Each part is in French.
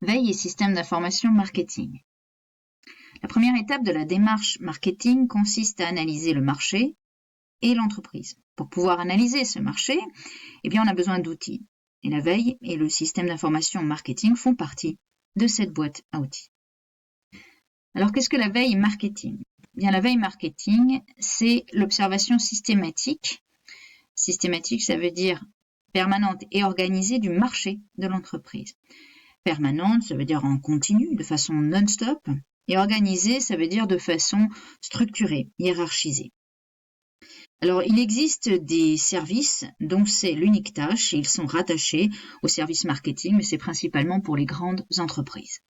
Veille et système d'information marketing. La première étape de la démarche marketing consiste à analyser le marché et l'entreprise. Pour pouvoir analyser ce marché, on a besoin d'outils. Et la veille et le système d'information marketing font partie de cette boîte à outils. Alors, qu'est-ce que la veille marketing ? La veille marketing, c'est l'observation systématique. Systématique, ça veut dire permanente et organisée du marché de l'entreprise. Permanente, ça veut dire en continu, de façon non-stop. Et organisée, ça veut dire de façon structurée, hiérarchisée. Alors, il existe des services dont c'est l'unique tâche et ils sont rattachés au service marketing, mais c'est principalement pour les grandes entreprises.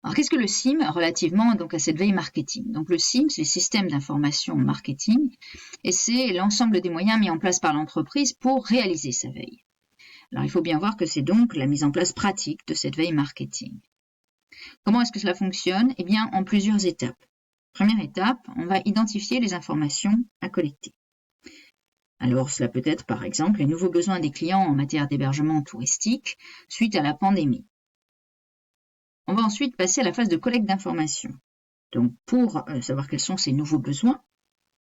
Alors, qu'est-ce que le SIM relativement à cette veille marketing ? Donc, le SIM, c'est le système d'information marketing et c'est l'ensemble des moyens mis en place par l'entreprise pour réaliser sa veille. Alors, il faut bien voir que c'est donc la mise en place pratique de cette veille marketing. Comment est-ce que cela fonctionne ? En plusieurs étapes. Première étape, on va identifier les informations à collecter. Alors, cela peut être par exemple les nouveaux besoins des clients en matière d'hébergement touristique suite à la pandémie. On va ensuite passer à la phase de collecte d'informations. Donc, pour savoir quels sont ces nouveaux besoins,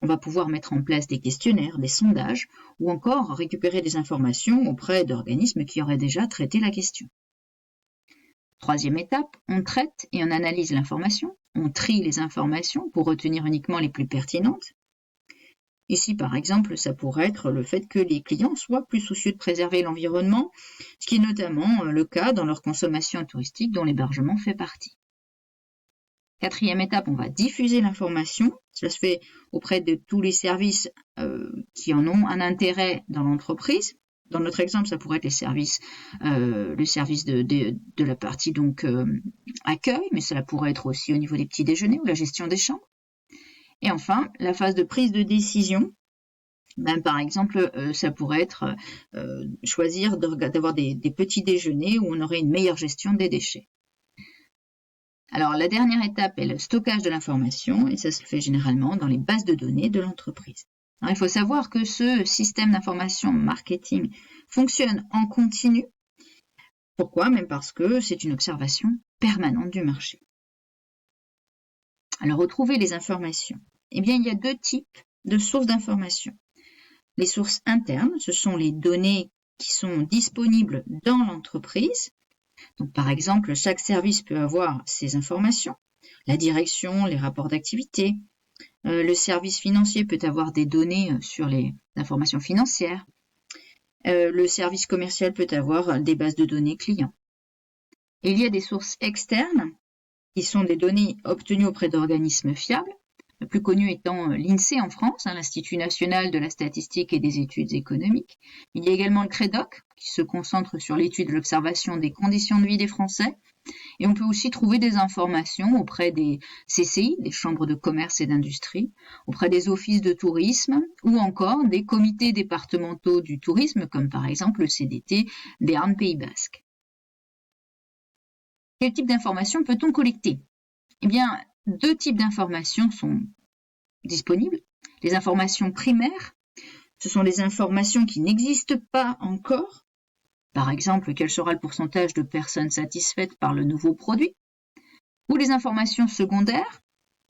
on va pouvoir mettre en place des questionnaires, des sondages, ou encore récupérer des informations auprès d'organismes qui auraient déjà traité la question. Troisième étape, on traite et on analyse l'information, on trie les informations pour retenir uniquement les plus pertinentes. Ici, par exemple, ça pourrait être le fait que les clients soient plus soucieux de préserver l'environnement, ce qui est notamment le cas dans leur consommation touristique dont l'hébergement fait partie. Quatrième étape, on va diffuser l'information. Cela se fait auprès de tous les services qui en ont un intérêt dans l'entreprise. Dans notre exemple, ça pourrait être le service de la partie accueil, mais cela pourrait être aussi au niveau des petits déjeuners ou la gestion des chambres. Et enfin, la phase de prise de décision. Par exemple, ça pourrait être choisir d'avoir des petits déjeuners où on aurait une meilleure gestion des déchets. Alors, la dernière étape est le stockage de l'information et ça se fait généralement dans les bases de données de l'entreprise. Alors, il faut savoir que ce système d'information marketing fonctionne en continu. Pourquoi ? Même parce que c'est une observation permanente du marché. Alors, retrouver les informations. Il y a deux types de sources d'informations. Les sources internes, ce sont les données qui sont disponibles dans l'entreprise. Donc, par exemple, chaque service peut avoir ces informations. La direction, les rapports d'activité. Le service financier peut avoir des données sur les informations financières. Le service commercial peut avoir des bases de données clients. Et il y a des sources externes qui sont des données obtenues auprès d'organismes fiables, le plus connu étant l'INSEE en France, l'Institut national de la statistique et des études économiques. Il y a également le CREDOC, qui se concentre sur l'étude et l'observation des conditions de vie des Français. Et on peut aussi trouver des informations auprès des CCI, des chambres de commerce et d'industrie, auprès des offices de tourisme ou encore des comités départementaux du tourisme, comme par exemple le CDT Béarn Pays Basque. Quel type d'informations peut-on collecter ? Deux types d'informations sont disponibles. Les informations primaires, ce sont les informations qui n'existent pas encore. Par exemple, quel sera le pourcentage de personnes satisfaites par le nouveau produit ? Ou les informations secondaires,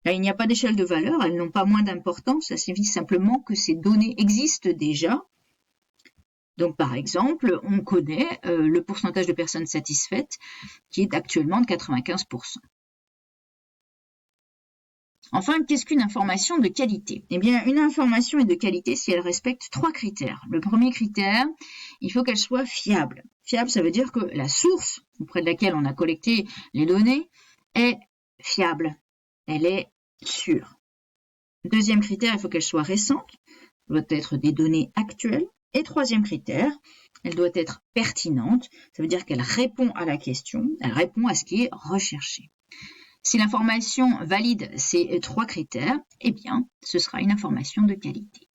là, il n'y a pas d'échelle de valeur, elles n'ont pas moins d'importance, ça signifie simplement que ces données existent déjà. Donc, par exemple, on connaît le pourcentage de personnes satisfaites qui est actuellement de 95%. Enfin, qu'est-ce qu'une information de qualité ? Une information est de qualité si elle respecte 3 critères. Le premier critère, il faut qu'elle soit fiable. Fiable, ça veut dire que la source auprès de laquelle on a collecté les données est fiable. Elle est sûre. Deuxième critère, il faut qu'elle soit récente. Elle doit être des données actuelles. Et troisième critère, elle doit être pertinente. Ça veut dire qu'elle répond à la question, elle répond à ce qui est recherché. Si l'information valide ces 3 critères, ce sera une information de qualité.